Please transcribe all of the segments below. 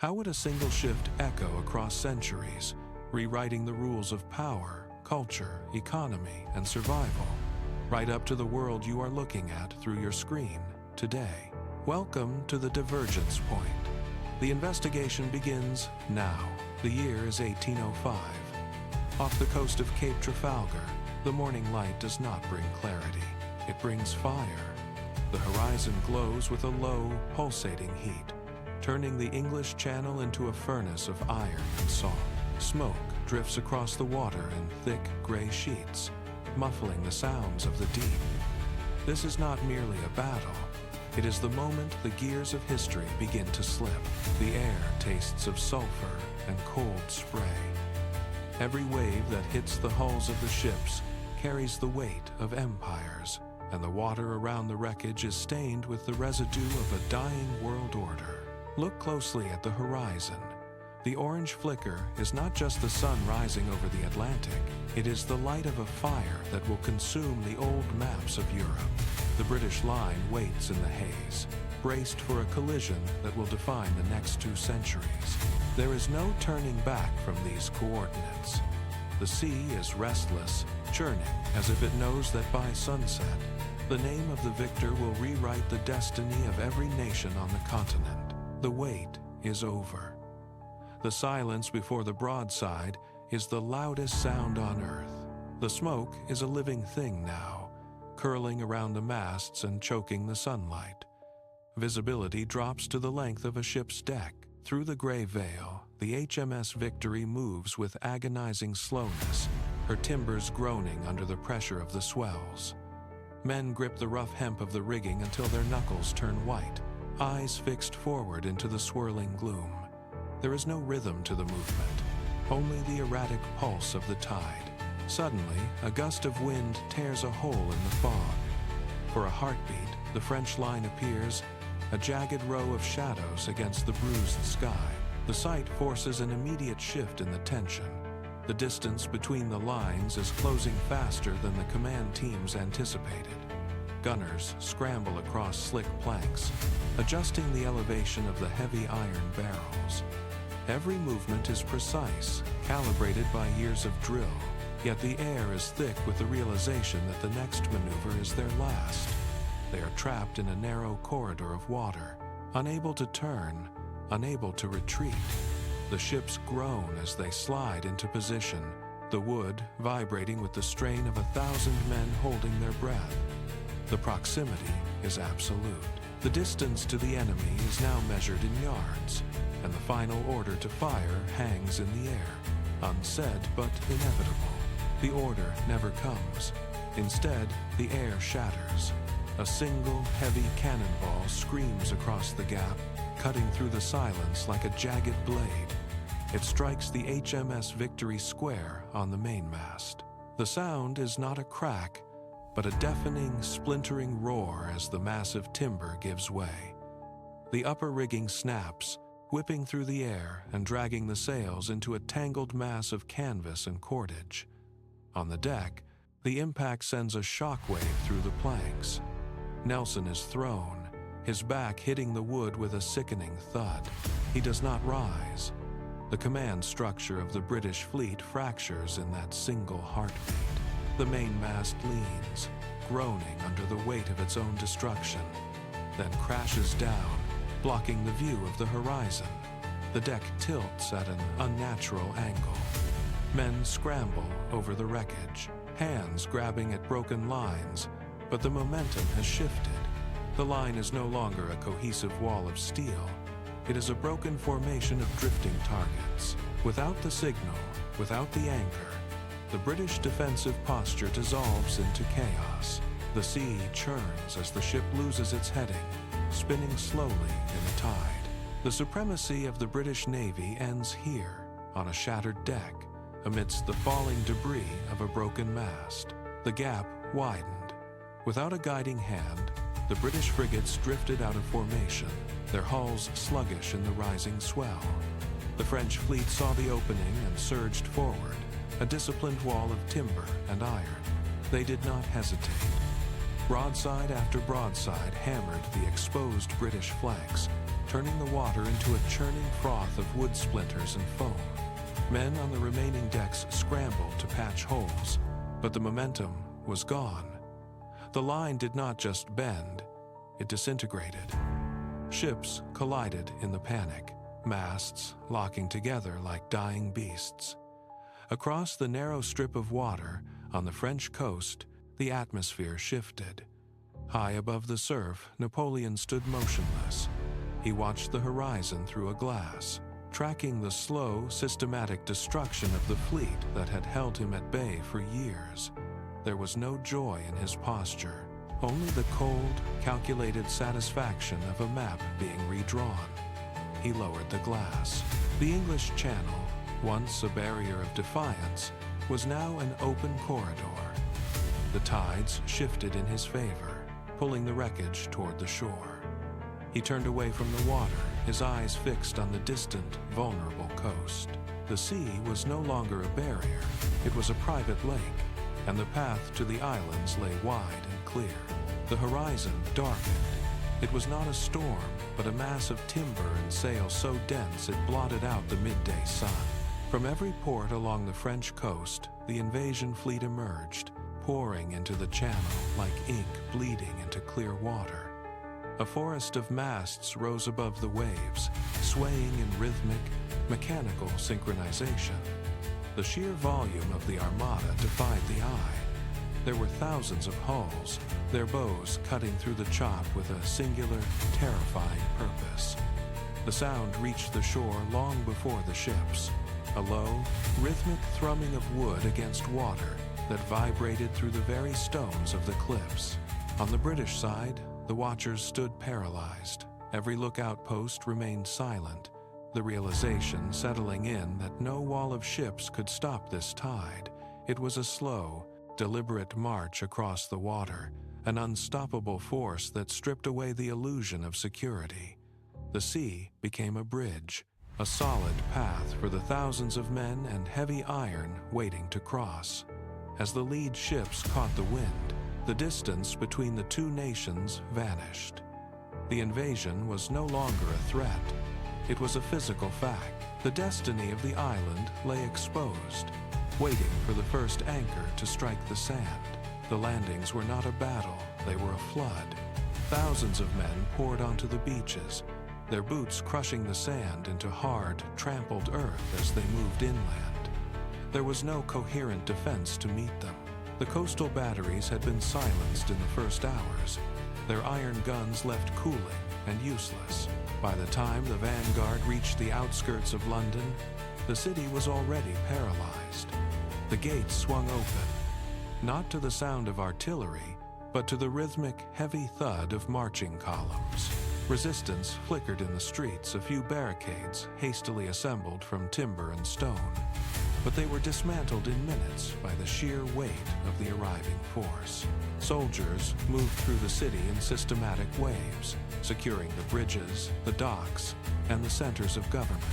How would a single shift echo across centuries, rewriting the rules of power, culture, economy, and survival, right up to the world you are looking at through your screen today? Welcome to the Divergence Point. The investigation begins now. The year is 1805. Off the coast of Cape Trafalgar, the morning light does not bring clarity. It brings fire. The horizon glows with a low, pulsating heat, turning the English Channel into a furnace of iron and salt. Smoke drifts across the water in thick, gray sheets, muffling the sounds of the deep. This is not merely a battle. It is the moment the gears of history begin to slip. The air tastes of sulfur and cold spray. Every wave that hits the hulls of the ships carries the weight of empires, and the water around the wreckage is stained with the residue of a dying world order. Look closely at the horizon. The orange flicker is not just the sun rising over the Atlantic. It is the light of a fire that will consume the old maps of Europe. The British line waits in the haze, braced for a collision that will define the next 2 centuries. There is no turning back from these coordinates. The sea is restless, churning as if it knows that by sunset, the name of the victor will rewrite the destiny of every nation on the continent. The wait is over. The silence before the broadside is the loudest sound on earth. The smoke is a living thing now, curling around the masts and choking the sunlight. Visibility drops to the length of a ship's deck. Through the gray veil, the HMS Victory moves with agonizing slowness, her timbers groaning under the pressure of the swells. Men grip the rough hemp of the rigging until their knuckles turn white, eyes fixed forward into the swirling gloom. There is no rhythm to the movement, only the erratic pulse of the tide. Suddenly, a gust of wind tears a hole in the fog. For a heartbeat, the French line appears, a jagged row of shadows against the bruised sky. The sight forces an immediate shift in the tension. The distance between the lines is closing faster than the command teams anticipated. Gunners scramble across slick planks, adjusting the elevation of the heavy iron barrels. Every movement is precise, calibrated by years of drill, yet the air is thick with the realization that the next maneuver is their last. They are trapped in a narrow corridor of water, unable to turn, unable to retreat. The ships groan as they slide into position, the wood vibrating with the strain of 1,000 men holding their breath. The proximity is absolute. The distance to the enemy is now measured in yards, and the final order to fire hangs in the air, unsaid but inevitable. The order never comes. Instead, the air shatters. A single, heavy cannonball screams across the gap, cutting through the silence like a jagged blade. It strikes the HMS Victory square on the mainmast. The sound is not a crack, but a deafening, splintering roar as the massive timber gives way. The upper rigging snaps, whipping through the air and dragging the sails into a tangled mass of canvas and cordage. On the deck, the impact sends a shockwave through the planks. Nelson is thrown, his back hitting the wood with a sickening thud. He does not rise. The command structure of the British fleet fractures in that single heartbeat. The mainmast leans, groaning under the weight of its own destruction, then crashes down, blocking the view of the horizon. The deck tilts at an unnatural angle. Men scramble over the wreckage, hands grabbing at broken lines, but the momentum has shifted. The line is no longer a cohesive wall of steel. It is a broken formation of drifting targets. Without the signal, without the anchor, the British defensive posture dissolves into chaos. The sea churns as the ship loses its heading, spinning slowly in the tide. The supremacy of the British Navy ends here, on a shattered deck, amidst the falling debris of a broken mast. The gap widened. Without a guiding hand, the British frigates drifted out of formation, their hulls sluggish in the rising swell. The French fleet saw the opening and surged forward, a disciplined wall of timber and iron. They did not hesitate. Broadside after broadside hammered the exposed British flanks, turning the water into a churning froth of wood splinters and foam. Men on the remaining decks scrambled to patch holes, but the momentum was gone. The line did not just bend, it disintegrated. Ships collided in the panic, masts locking together like dying beasts. Across the narrow strip of water on the French coast, the atmosphere shifted. High above the surf, Napoleon stood motionless. He watched the horizon through a glass, tracking the slow, systematic destruction of the fleet that had held him at bay for years. There was no joy in his posture, only the cold, calculated satisfaction of a map being redrawn. He lowered the glass. The English Channel, once a barrier of defiance, was now an open corridor. The tides shifted in his favor, pulling the wreckage toward the shore. He turned away from the water, his eyes fixed on the distant, vulnerable coast. The sea was no longer a barrier, it was a private lake, and the path to the islands lay wide and clear. The horizon darkened. It was not a storm, but a mass of timber and sail so dense it blotted out the midday sun. From every port along the French coast, the invasion fleet emerged, pouring into the channel like ink bleeding into clear water. A forest of masts rose above the waves, swaying in rhythmic, mechanical synchronization. The sheer volume of the armada defied the eye. There were thousands of hulls, their bows cutting through the chop with a singular, terrifying purpose. The sound reached the shore long before the ships, a low, rhythmic thrumming of wood against water that vibrated through the very stones of the cliffs. On the British side, the watchers stood paralyzed. Every lookout post remained silent, the realization settling in that no wall of ships could stop this tide. It was a slow, deliberate march across the water, an unstoppable force that stripped away the illusion of security. The sea became a bridge, a solid path for the thousands of men and heavy iron waiting to cross. As the lead ships caught the wind, the distance between the two nations vanished. The invasion was no longer a threat. It was a physical fact. The destiny of the island lay exposed, waiting for the first anchor to strike the sand. The landings were not a battle, they were a flood. Thousands of men poured onto the beaches, their boots crushing the sand into hard, trampled earth as they moved inland. There was no coherent defense to meet them. The coastal batteries had been silenced in the first hours, their iron guns left cooling and useless. By the time the vanguard reached the outskirts of London, the city was already paralyzed. The gates swung open, not to the sound of artillery, but to the rhythmic, heavy thud of marching columns. Resistance flickered in the streets, a few barricades hastily assembled from timber and stone. But they were dismantled in minutes by the sheer weight of the arriving force. Soldiers moved through the city in systematic waves, securing the bridges, the docks, and the centers of government.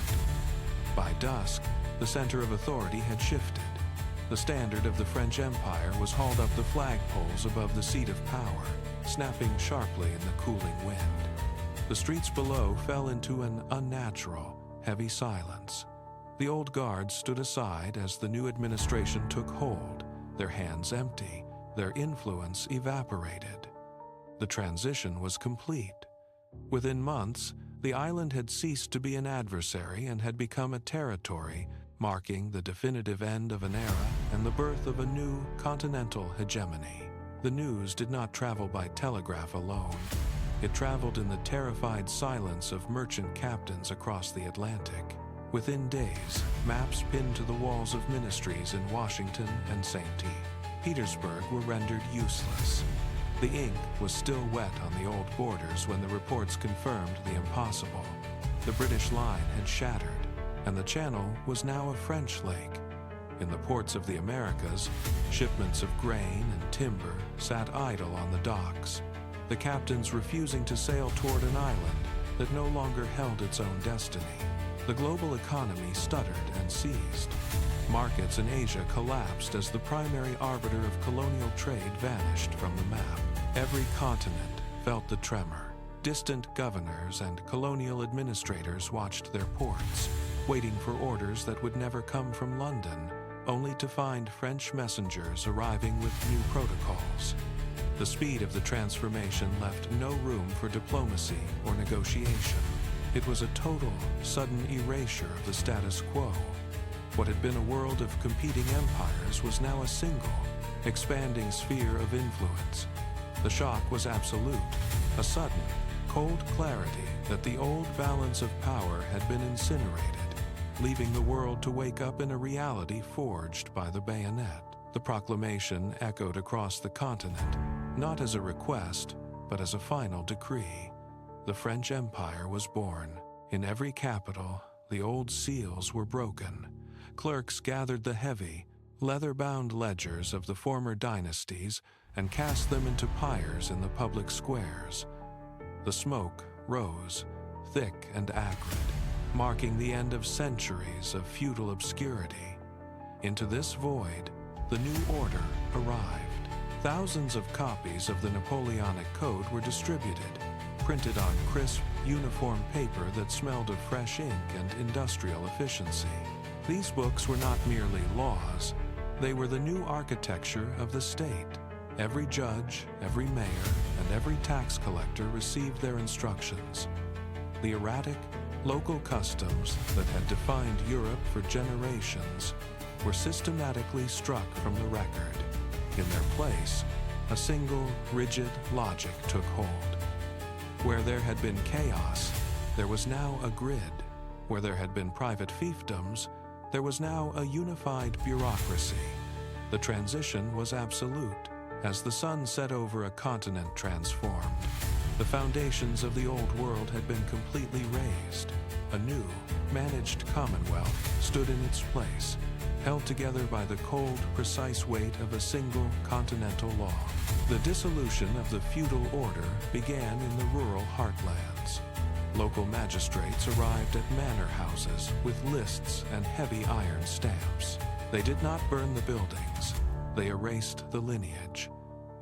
By dusk, the center of authority had shifted. The standard of the French Empire was hauled up the flagpoles above the seat of power, snapping sharply in the cooling wind. The streets below fell into an unnatural, heavy silence. The old guards stood aside as the new administration took hold, their hands empty, their influence evaporated. The transition was complete. Within months, the island had ceased to be an adversary and had become a territory, marking the definitive end of an era and the birth of a new continental hegemony. The news did not travel by telegraph alone. It traveled in the terrified silence of merchant captains across the Atlantic. Within days, maps pinned to the walls of ministries in Washington and St. Petersburg were rendered useless. The ink was still wet on the old borders when the reports confirmed the impossible. The British line had shattered, and the Channel was now a French lake. In the ports of the Americas, shipments of grain and timber sat idle on the docks, the captains refusing to sail toward an island that no longer held its own destiny. The global economy stuttered and seized. Markets in Asia collapsed as the primary arbiter of colonial trade vanished from the map. Every continent felt the tremor. Distant governors and colonial administrators watched their ports, waiting for orders that would never come from London, only to find French messengers arriving with new protocols. The speed of the transformation left no room for diplomacy or negotiation. It was a total, sudden erasure of the status quo. What had been a world of competing empires was now a single, expanding sphere of influence. The shock was absolute, a sudden, cold clarity that the old balance of power had been incinerated, leaving the world to wake up in a reality forged by the bayonet. The proclamation echoed across the continent, not as a request, but as a final decree. The French Empire was born. In every capital, the old seals were broken. Clerks gathered the heavy, leather-bound ledgers of the former dynasties and cast them into pyres in the public squares. The smoke rose, thick and acrid, marking the end of centuries of feudal obscurity. Into this void, the new order arrived. Thousands of copies of the Napoleonic Code were distributed, printed on crisp, uniform paper that smelled of fresh ink and industrial efficiency. These books were not merely laws, they were the new architecture of the state. Every judge, every mayor, and every tax collector received their instructions. The erratic, local customs that had defined Europe for generations were systematically struck from the record. In their place, a single, rigid logic took hold. Where there had been chaos, there was now a grid. Where there had been private fiefdoms, there was now a unified bureaucracy. The transition was absolute. As the sun set over a continent transformed, the foundations of the old world had been completely razed. A new, managed commonwealth stood in its place, held together by the cold, precise weight of a single continental law. The dissolution of the feudal order began in the rural heartlands. Local magistrates arrived at manor houses with lists and heavy iron stamps. They did not burn the buildings. They erased the lineage.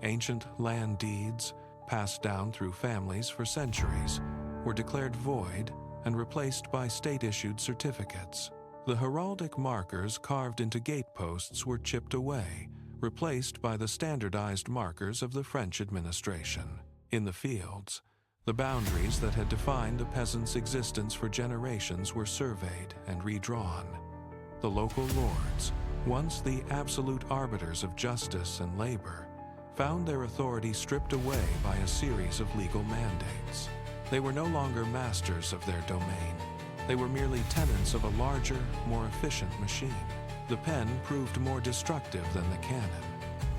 Ancient land deeds, passed down through families for centuries, were declared void and replaced by state-issued certificates. The heraldic markers carved into gateposts were chipped away, replaced by the standardized markers of the French administration. In the fields, the boundaries that had defined the peasant's existence for generations were surveyed and redrawn. The local lords, once the absolute arbiters of justice and labor, found their authority stripped away by a series of legal mandates. They were no longer masters of their domain. They were merely tenants of a larger, more efficient machine. The pen proved more destructive than the cannon.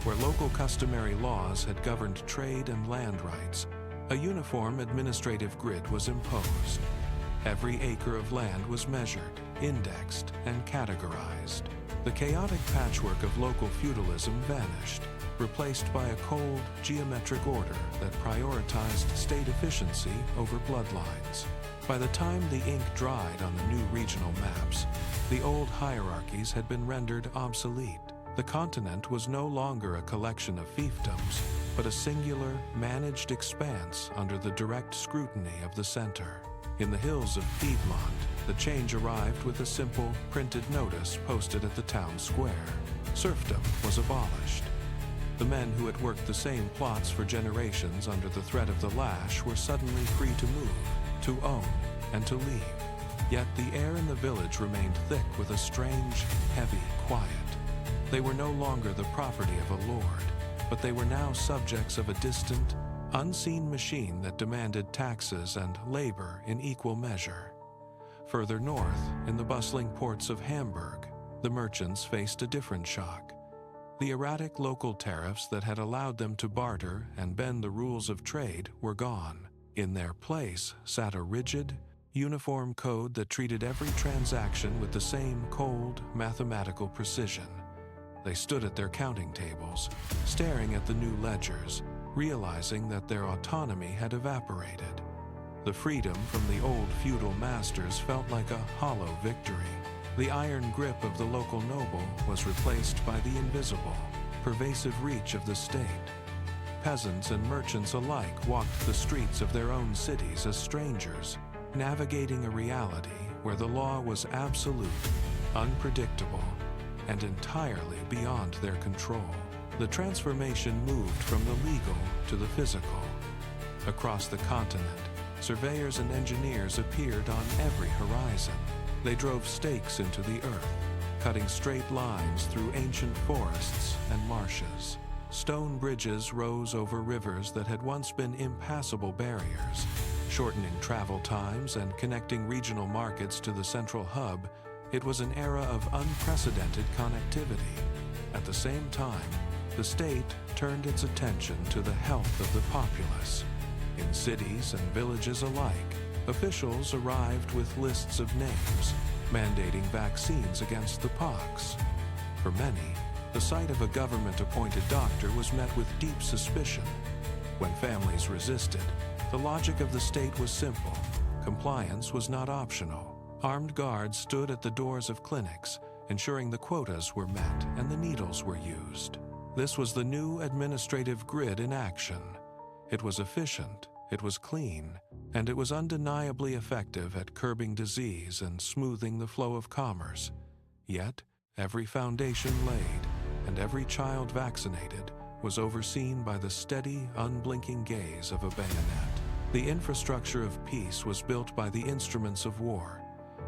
Where local customary laws had governed trade and land rights, a uniform administrative grid was imposed. Every acre of land was measured, indexed, and categorized. The chaotic patchwork of local feudalism vanished, replaced by a cold, geometric order that prioritized state efficiency over bloodlines. By the time the ink dried on the new regional maps, the old hierarchies had been rendered obsolete. The continent was no longer a collection of fiefdoms, but a singular, managed expanse under the direct scrutiny of the center. In the hills of Piedmont, the change arrived with a simple, printed notice posted at the town square. Serfdom was abolished. The men who had worked the same plots for generations under the threat of the lash were suddenly free to move, to own, and to leave. Yet the air in the village remained thick with a strange, heavy quiet. They were no longer the property of a lord, but they were now subjects of a distant, unseen machine that demanded taxes and labor in equal measure. Further north, in the bustling ports of Hamburg, the merchants faced a different shock. The erratic local tariffs that had allowed them to barter and bend the rules of trade were gone. In their place sat a rigid, uniform code that treated every transaction with the same cold, mathematical precision. They stood at their counting tables, staring at the new ledgers, realizing that their autonomy had evaporated. The freedom from the old feudal masters felt like a hollow victory. The iron grip of the local noble was replaced by the invisible, pervasive reach of the state. peasants and merchants alike walked the streets of their own cities as strangers, navigating a reality where the law was absolute, unpredictable, and entirely beyond their control. The transformation moved from the legal to the physical. Across the continent, surveyors and engineers appeared on every horizon. They drove stakes into the earth, cutting straight lines through ancient forests and marshes. Stone bridges rose over rivers that had once been impassable barriers, shortening travel times and connecting regional markets to the central hub. It was an era of unprecedented connectivity. At the same time, the state turned its attention to the health of the populace. In cities and villages alike, officials arrived with lists of names, mandating vaccines against the pox. For many, the sight of a government-appointed doctor was met with deep suspicion. When families resisted, the logic of the state was simple. Compliance was not optional. Armed guards stood at the doors of clinics, ensuring the quotas were met and the needles were used. This was the new administrative grid in action. It was efficient, it was clean, and it was undeniably effective at curbing disease and smoothing the flow of commerce. Yet, every foundation laid and every child vaccinated was overseen by the steady, unblinking gaze of a bayonet. The infrastructure of peace was built by the instruments of war,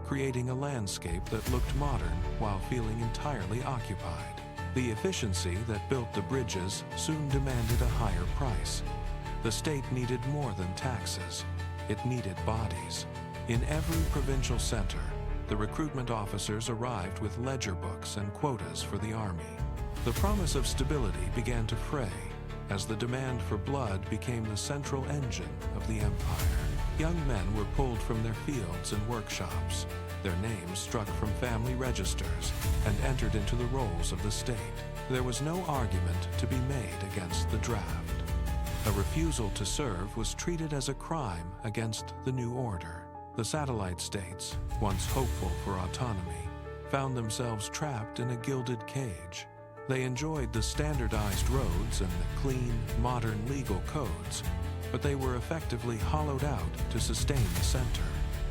creating a landscape that looked modern while feeling entirely occupied. The efficiency that built the bridges soon demanded a higher price. The state needed more than taxes. It needed bodies. In every provincial center, the recruitment officers arrived with ledger books and quotas for the army. The promise of stability began to fray as the demand for blood became the central engine of the empire. Young men were pulled from their fields and workshops. Their names struck from family registers and entered into the rolls of the state. There was no argument to be made against the draft. A refusal to serve was treated as a crime against the new order. The satellite states, once hopeful for autonomy, found themselves trapped in a gilded cage. They enjoyed the standardized roads and the clean, modern legal codes, but they were effectively hollowed out to sustain the center.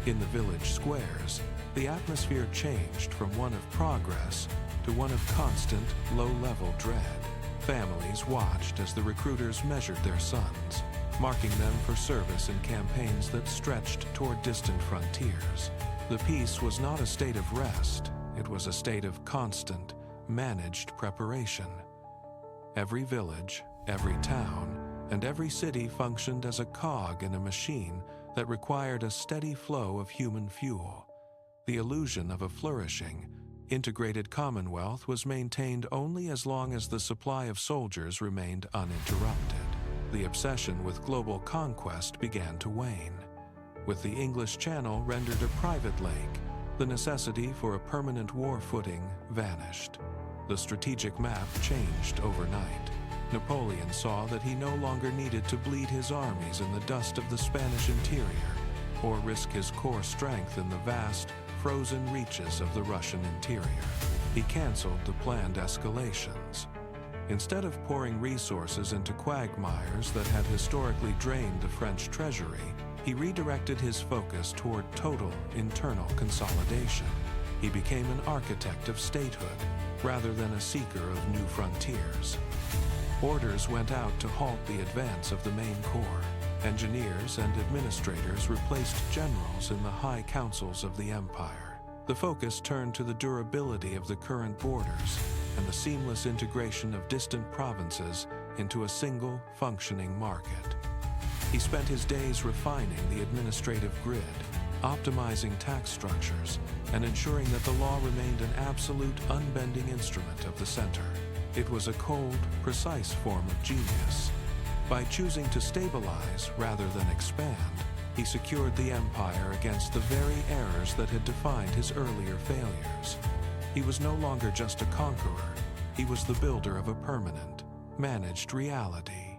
In the village squares, the atmosphere changed from one of progress to one of constant, low-level dread. Families watched as the recruiters measured their sons, marking them for service in campaigns that stretched toward distant frontiers. The peace was not a state of rest, it was a state of constant, managed preparation. Every village, every town, and every city functioned as a cog in a machine that required a steady flow of human fuel. The illusion of a flourishing, integrated commonwealth was maintained only as long as the supply of soldiers remained uninterrupted. The obsession with global conquest began to wane. With the English Channel rendered a private lake, the necessity for a permanent war footing vanished. The strategic map changed overnight. Napoleon saw that he no longer needed to bleed his armies in the dust of the Spanish interior or risk his core strength in the vast, frozen reaches of the Russian interior. He canceled the planned escalations. Instead of pouring resources into quagmires that had historically drained the French treasury, he redirected his focus toward total internal consolidation. He became an architect of statehood rather than a seeker of new frontiers. Orders went out to halt the advance of the main corps. Engineers and administrators replaced generals in the high councils of the empire. The focus turned to the durability of the current borders and the seamless integration of distant provinces into a single, functioning market. He spent his days refining the administrative grid, optimizing tax structures, and ensuring that the law remained an absolute, unbending instrument of the center. It was a cold, precise form of genius. By choosing to stabilize rather than expand, he secured the empire against the very errors that had defined his earlier failures. He was no longer just a conqueror, he was the builder of a permanent, managed reality,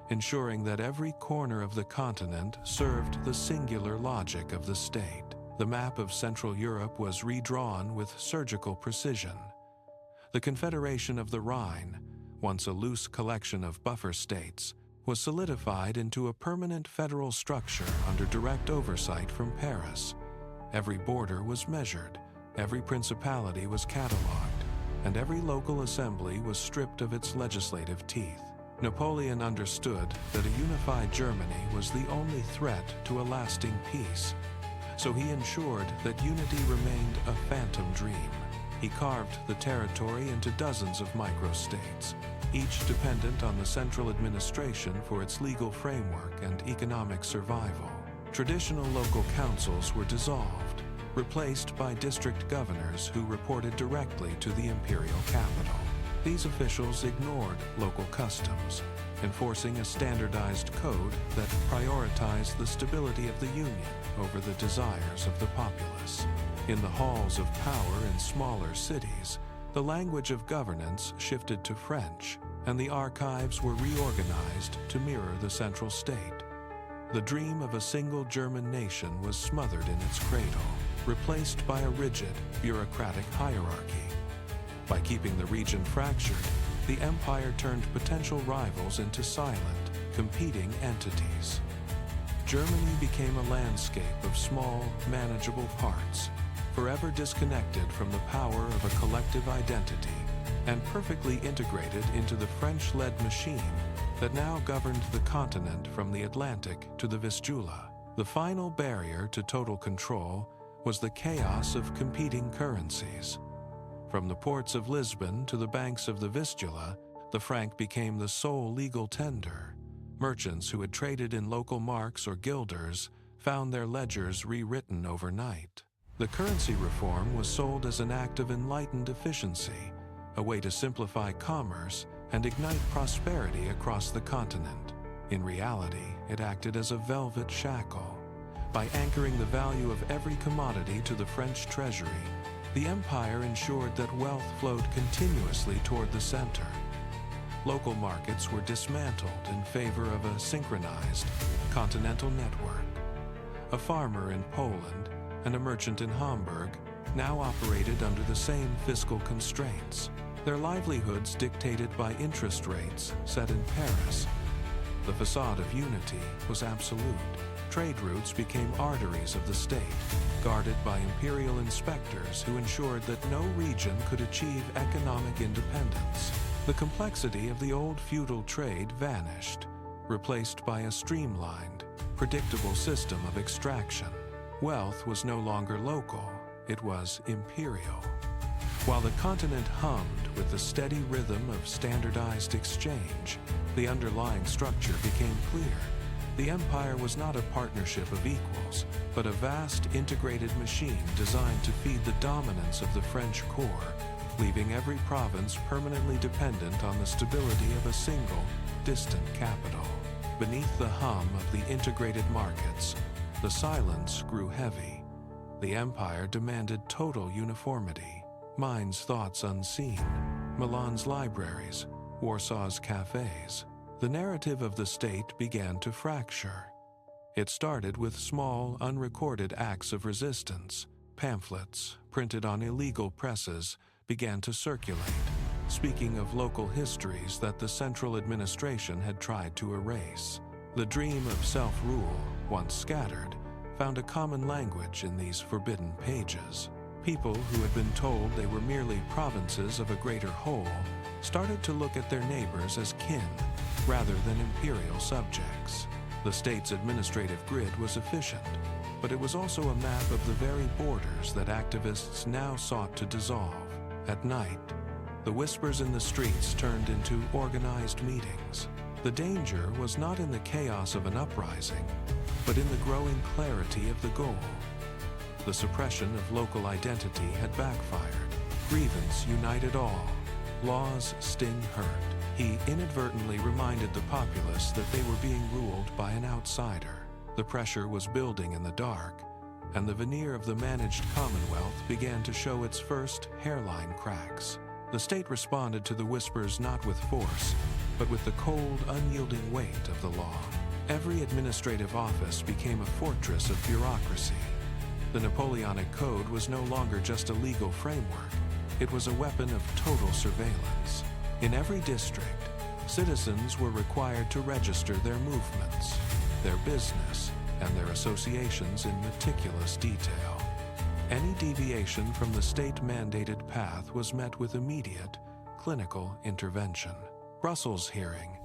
ensuring that every corner of the continent served the singular logic of the state. The map of Central Europe was redrawn with surgical precision. The Confederation of the Rhine, once a loose collection of buffer states, was solidified into a permanent federal structure under direct oversight from Paris. Every border was measured, every principality was catalogued, and every local assembly was stripped of its legislative teeth. Napoleon understood that a unified Germany was the only threat to a lasting peace, so he ensured that unity remained a phantom dream. He carved the territory into dozens of microstates, each dependent on the central administration for its legal framework and economic survival. Traditional local councils were dissolved, replaced by district governors who reported directly to the imperial capital. These officials ignored local customs, enforcing a standardized code that prioritized the stability of the Union over the desires of the populace. In the halls of power in smaller cities, the language of governance shifted to French, and the archives were reorganized to mirror the central state. The dream of a single German nation was smothered in its cradle, replaced by a rigid, bureaucratic hierarchy. By keeping the region fractured, the empire turned potential rivals into silent, competing entities. Germany became a landscape of small, manageable parts, forever disconnected from the power of a collective identity, and perfectly integrated into the French-led machine that now governed the continent from the Atlantic to the Vistula. The final barrier to total control was the chaos of competing currencies. From the ports of Lisbon to the banks of the Vistula, the franc became the sole legal tender. Merchants who had traded in local marks or guilders found their ledgers rewritten overnight. The currency reform was sold as an act of enlightened efficiency, a way to simplify commerce and ignite prosperity across the continent. In reality, it acted as a velvet shackle. By anchoring the value of every commodity to the French treasury, the empire ensured that wealth flowed continuously toward the center. Local markets were dismantled in favor of a synchronized, continental network. A farmer in Poland and a merchant in Hamburg now operated under the same fiscal constraints, their livelihoods dictated by interest rates set in Paris. The facade of unity was absolute. Trade routes became arteries of the state, guarded by imperial inspectors who ensured that no region could achieve economic independence. The complexity of the old feudal trade vanished, replaced by a streamlined, predictable system of extraction. Wealth was no longer local, it was imperial. While the continent hummed with the steady rhythm of standardized exchange, the underlying structure became clear. The empire was not a partnership of equals, but a vast integrated machine designed to feed the dominance of the French core, leaving every province permanently dependent on the stability of a single, distant capital. Beneath the hum of the integrated markets, the silence grew heavy. The empire demanded total uniformity. Mainz's thoughts unseen, Milan's libraries, Warsaw's cafes. The narrative of the state began to fracture. It started with small, unrecorded acts of resistance. Pamphlets, printed on illegal presses, began to circulate, speaking of local histories that the central administration had tried to erase. The dream of self-rule, once scattered, found a common language in these forbidden pages. People who had been told they were merely provinces of a greater whole started to look at their neighbors as kin rather than imperial subjects. The state's administrative grid was efficient, but it was also a map of the very borders that activists now sought to dissolve. At night, the whispers in the streets turned into organized meetings. The danger was not in the chaos of an uprising, but in the growing clarity of the goal. The suppression of local identity had backfired. Grievance united all. Law's sting hurt. He inadvertently reminded the populace that they were being ruled by an outsider. The pressure was building in the dark, and the veneer of the managed Commonwealth began to show its first hairline cracks. The state responded to the whispers not with force, but with the cold, unyielding weight of the law. Every administrative office became a fortress of bureaucracy. The Napoleonic Code was no longer just a legal framework. It was a weapon of total surveillance. In every district, Citizens were required to register their movements, their business, and their associations in meticulous detail. Any deviation from the state-mandated path was met with immediate, clinical intervention. Brussels hearing.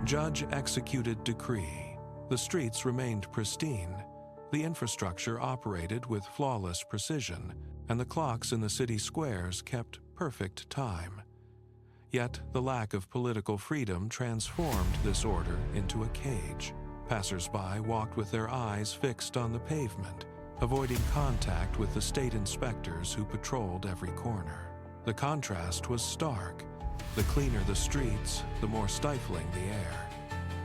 Judge executed decree. The streets remained pristine. The infrastructure operated with flawless precision, and the clocks in the city squares kept perfect time. Yet the lack of political freedom transformed this order into a cage. Passers-by walked with their eyes fixed on the pavement, avoiding contact with the state inspectors who patrolled every corner. The contrast was stark. The cleaner the streets, the more stifling the air.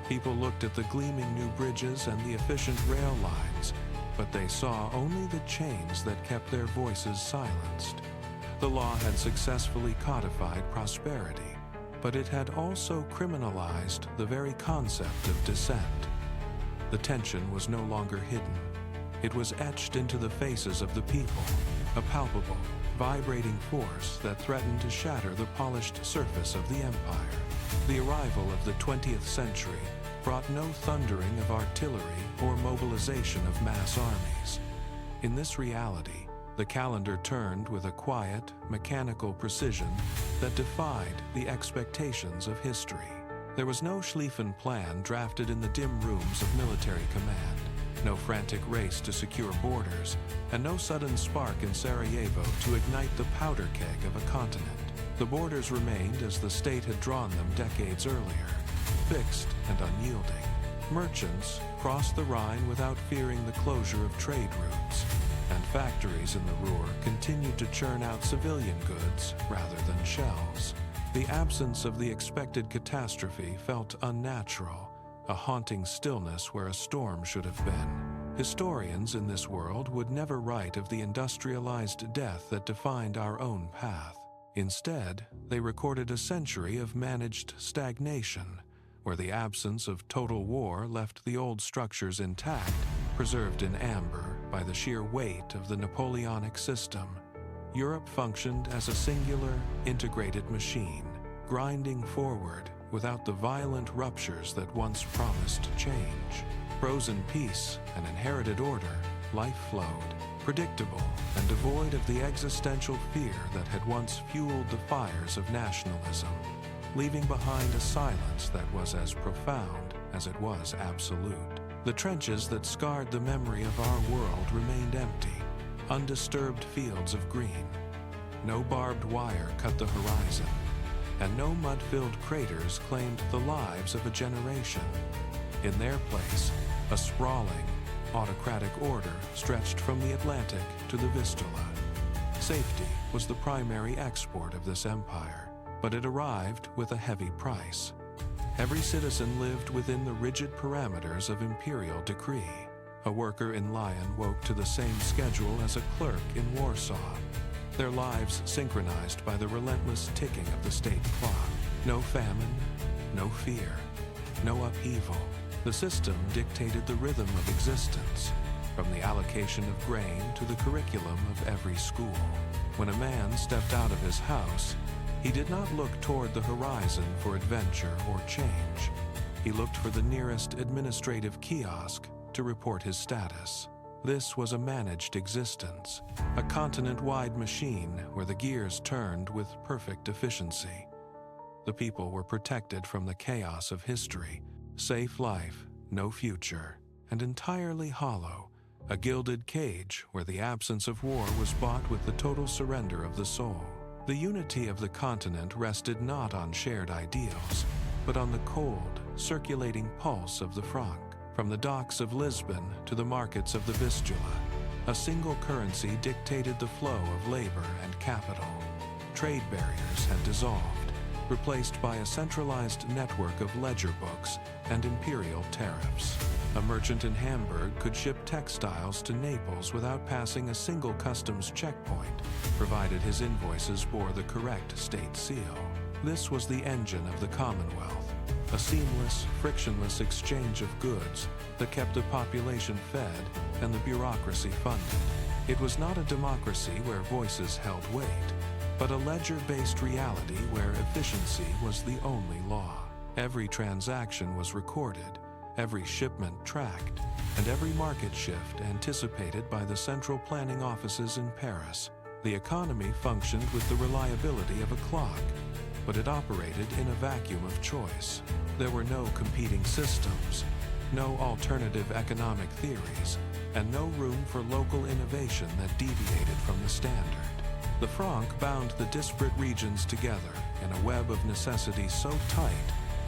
People looked at the gleaming new bridges and the efficient rail lines, but they saw only the chains that kept their voices silenced. The law had successfully codified prosperity, but it had also criminalized the very concept of dissent. The tension was no longer hidden. It was etched into the faces of the people, a palpable, vibrating force that threatened to shatter the polished surface of the empire. The arrival of the 20th century brought no thundering of artillery or mobilization of mass armies. In this reality, the calendar turned with a quiet, mechanical precision that defied the expectations of history. There was no Schlieffen plan drafted in the dim rooms of military command, no frantic race to secure borders, and no sudden spark in Sarajevo to ignite the powder keg of a continent. The borders remained as the state had drawn them decades earlier, fixed and unyielding. Merchants crossed the Rhine without fearing the closure of trade routes, and factories in the Ruhr continued to churn out civilian goods rather than shells. The absence of the expected catastrophe felt unnatural, a haunting stillness where a storm should have been. Historians in this world would never write of the industrialized death that defined our own path. Instead, they recorded a century of managed stagnation, where the absence of total war left the old structures intact, preserved in amber by the sheer weight of the Napoleonic system. Europe functioned as a singular, integrated machine, grinding forward without the violent ruptures that once promised change. Frozen peace and inherited order, life flowed, predictable and devoid of the existential fear that had once fueled the fires of nationalism, leaving behind a silence that was as profound as it was absolute. The trenches that scarred the memory of our world remained empty, undisturbed fields of green. No barbed wire cut the horizon, and no mud-filled craters claimed the lives of a generation. In their place, a sprawling, autocratic order stretched from the Atlantic to the Vistula. Safety was the primary export of this empire, but it arrived with a heavy price. Every citizen lived within the rigid parameters of imperial decree. A worker in Lyon woke to the same schedule as a clerk in Warsaw, their lives synchronized by the relentless ticking of the state clock. No famine, no fear, no upheaval. The system dictated the rhythm of existence, from the allocation of grain to the curriculum of every school. When a man stepped out of his house, he did not look toward the horizon for adventure or change. He looked for the nearest administrative kiosk to report his status. This was a managed existence, a continent-wide machine where the gears turned with perfect efficiency. The people were protected from the chaos of history, safe life, no future, and entirely hollow, a gilded cage where the absence of war was bought with the total surrender of the soul. The unity of the continent rested not on shared ideals, but on the cold, circulating pulse of the franc. From the docks of Lisbon to the markets of the Vistula, a single currency dictated the flow of labor and capital. Trade barriers had dissolved, replaced by a centralized network of ledger books and imperial tariffs. A merchant in Hamburg could ship textiles to Naples without passing a single customs checkpoint, provided his invoices bore the correct state seal. This was the engine of the Commonwealth, a seamless, frictionless exchange of goods that kept the population fed and the bureaucracy funded. It was not a democracy where voices held weight, but a ledger-based reality where efficiency was the only law. Every transaction was recorded, every shipment tracked, and every market shift anticipated by the central planning offices in Paris. The economy functioned with the reliability of a clock, but it operated in a vacuum of choice. There were no competing systems, no alternative economic theories, and no room for local innovation that deviated from the standard. The franc bound the disparate regions together in a web of necessity so tight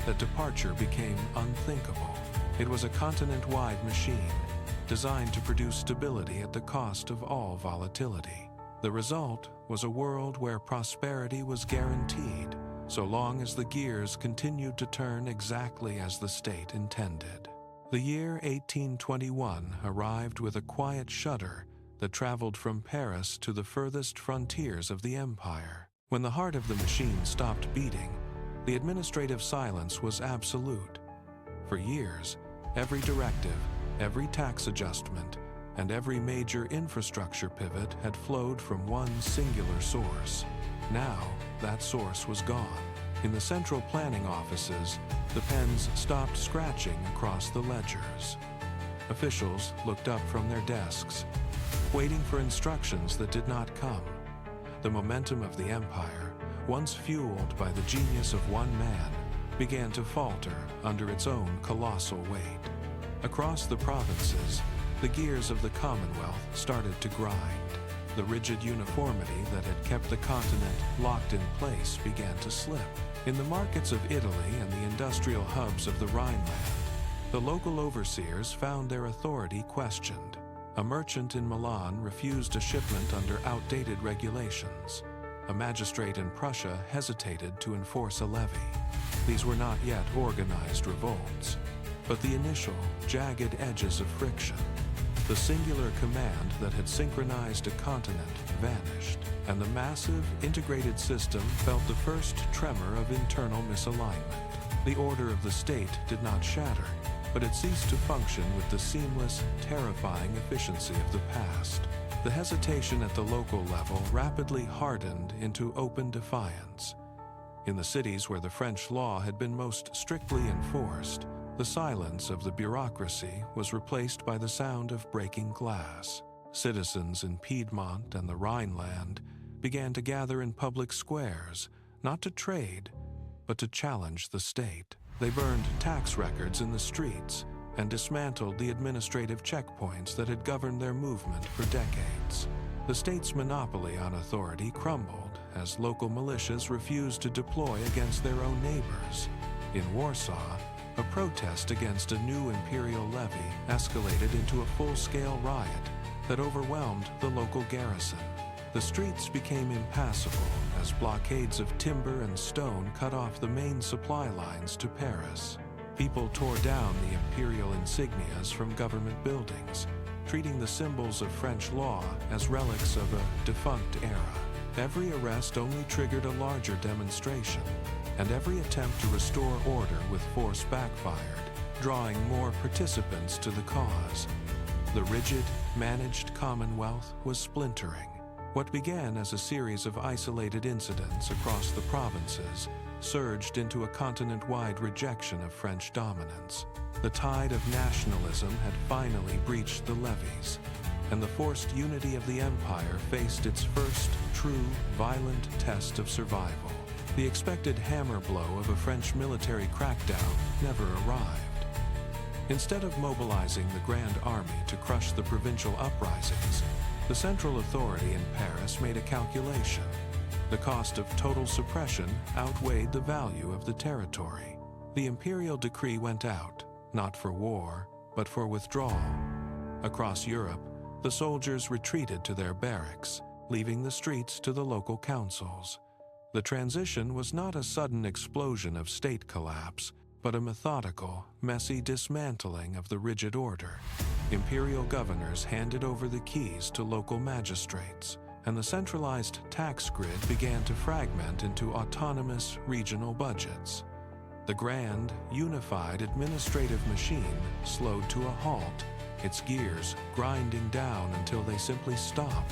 that departure became unthinkable. It was a continent-wide machine, designed to produce stability at the cost of all volatility. The result was a world where prosperity was guaranteed, so long as the gears continued to turn exactly as the state intended. The year 1821 arrived with a quiet shudder that traveled from Paris to the furthest frontiers of the empire. When the heart of the machine stopped beating, the administrative silence was absolute. For years, every directive, every tax adjustment, and every major infrastructure pivot had flowed from one singular source. Now, that source was gone. In the central planning offices, the pens stopped scratching across the ledgers. Officials looked up from their desks, waiting for instructions that did not come. The momentum of the empire, once fueled by the genius of one man, began to falter under its own colossal weight. Across the provinces, the gears of the Commonwealth started to grind. The rigid uniformity that had kept the continent locked in place began to slip. In the markets of Italy and the industrial hubs of the Rhineland, the local overseers found their authority questioned. A merchant in Milan refused a shipment under outdated regulations. A magistrate in Prussia hesitated to enforce a levy. These were not yet organized revolts, but the initial, jagged edges of friction. The singular command that had synchronized a continent vanished, and the massive, integrated system felt the first tremor of internal misalignment. The order of the state did not shatter, but it ceased to function with the seamless, terrifying efficiency of the past. The hesitation at the local level rapidly hardened into open defiance. In the cities where the French law had been most strictly enforced, the silence of the bureaucracy was replaced by the sound of breaking glass. Citizens in Piedmont and the Rhineland began to gather in public squares, not to trade, but to challenge the state. They burned tax records in the streets and dismantled the administrative checkpoints that had governed their movement for decades. The state's monopoly on authority crumbled as local militias refused to deploy against their own neighbors. In Warsaw, a protest against a new imperial levy escalated into a full-scale riot that overwhelmed the local garrison. The streets became impassable as blockades of timber and stone cut off the main supply lines to Paris. People tore down the imperial insignias from government buildings, treating the symbols of French law as relics of a defunct era. Every arrest only triggered a larger demonstration, and every attempt to restore order with force backfired, drawing more participants to the cause. The rigid, managed Commonwealth was splintering. What began as a series of isolated incidents across the provinces surged into a continent-wide rejection of French dominance. The tide of nationalism had finally breached the levees, and the forced unity of the empire faced its first true, violent test of survival. The expected hammer blow of a French military crackdown never arrived. Instead of mobilizing the Grand Army to crush the provincial uprisings, the central authority in Paris made a calculation. The cost of total suppression outweighed the value of the territory. The imperial decree went out, not for war, but for withdrawal. Across Europe, the soldiers retreated to their barracks, leaving the streets to the local councils. The transition was not a sudden explosion of state collapse, but a methodical, messy dismantling of the rigid order. Imperial governors handed over the keys to local magistrates, and the centralized tax grid began to fragment into autonomous regional budgets. The grand, unified administrative machine slowed to a halt, its gears grinding down until they simply stopped.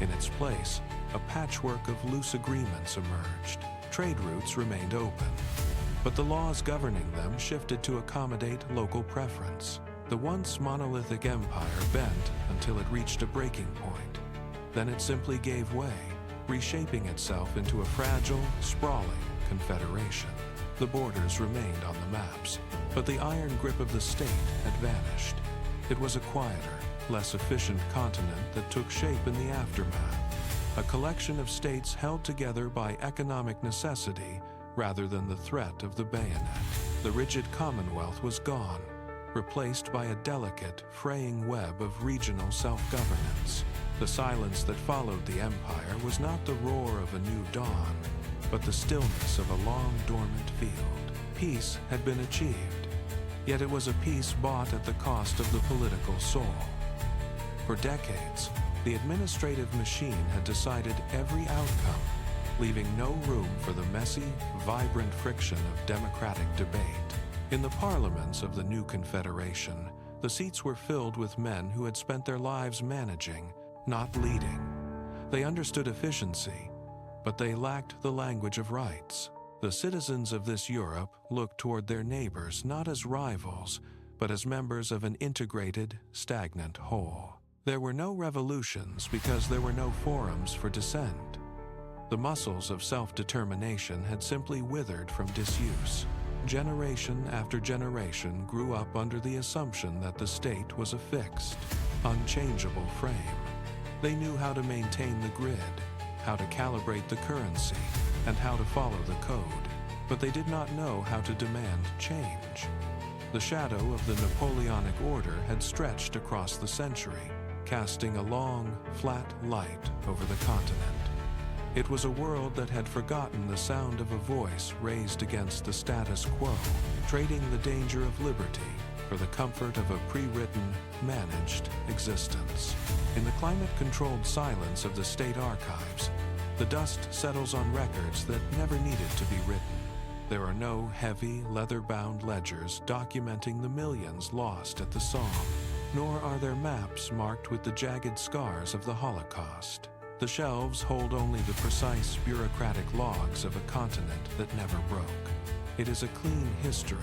In its place, a patchwork of loose agreements emerged. Trade routes remained open. but the laws governing them shifted to accommodate local preference. The once monolithic empire bent until it reached a breaking point. Then it simply gave way, reshaping itself into a fragile, sprawling confederation. The borders remained on the maps, but the iron grip of the state had vanished. It was a quieter, less efficient continent that took shape in the aftermath, a collection of states held together by economic necessity rather than the threat of the bayonet. The rigid Commonwealth was gone, replaced by a delicate, fraying web of regional self-governance. The silence that followed the empire was not the roar of a new dawn, but the stillness of a long dormant field. Peace had been achieved, yet it was a peace bought at the cost of the political soul. For decades, the administrative machine had decided every outcome, leaving no room for the messy, vibrant friction of democratic debate. In the parliaments of the new confederation, the seats were filled with men who had spent their lives managing, not leading. They understood efficiency, but they lacked the language of rights. The citizens of this Europe looked toward their neighbors not as rivals, but as members of an integrated, stagnant whole. There were no revolutions because there were no forums for dissent. The muscles of self-determination had simply withered from disuse. Generation after generation grew up under the assumption that the state was a fixed, unchangeable frame. They knew how to maintain the grid, how to calibrate the currency, and how to follow the code, but they did not know how to demand change. The shadow of the Napoleonic order had stretched across the century, casting a long, flat light over the continent. It was a world that had forgotten the sound of a voice raised against the status quo, trading the danger of liberty for the comfort of a pre-written, managed existence. In the climate-controlled silence of the state archives, the dust settles on records that never needed to be written. There are no heavy, leather-bound ledgers documenting the millions lost at the Somme, nor are there maps marked with the jagged scars of the Holocaust. The shelves hold only the precise bureaucratic logs of a continent that never broke. It is a clean history,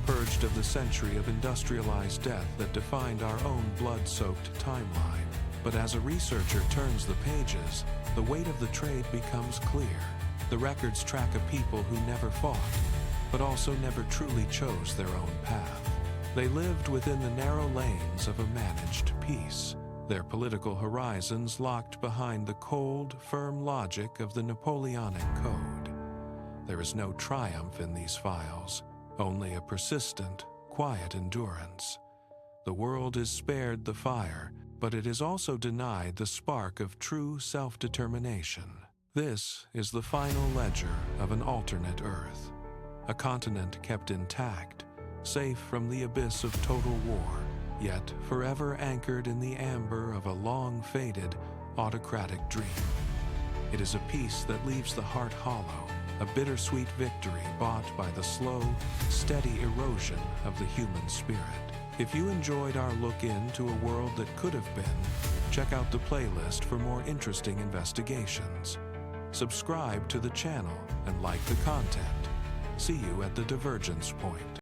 purged of the century of industrialized death that defined our own blood-soaked timeline. But as a researcher turns the pages, the weight of the trade becomes clear. The records track a people who never fought, but also never truly chose their own path. They lived within the narrow lanes of a managed peace, their political horizons locked behind the cold, firm logic of the Napoleonic Code. There is no triumph in these files, only a persistent, quiet endurance. The world is spared the fire, but it is also denied the spark of true self-determination. This is the final ledger of an alternate Earth, a continent kept intact, safe from the abyss of total war, yet forever anchored in the amber of a long-faded, autocratic dream. It is a peace that leaves the heart hollow, a bittersweet victory bought by the slow, steady erosion of the human spirit. If you enjoyed our look into a world that could have been, check out the playlist for more interesting investigations. Subscribe to the channel and like the content. See you at the divergence point.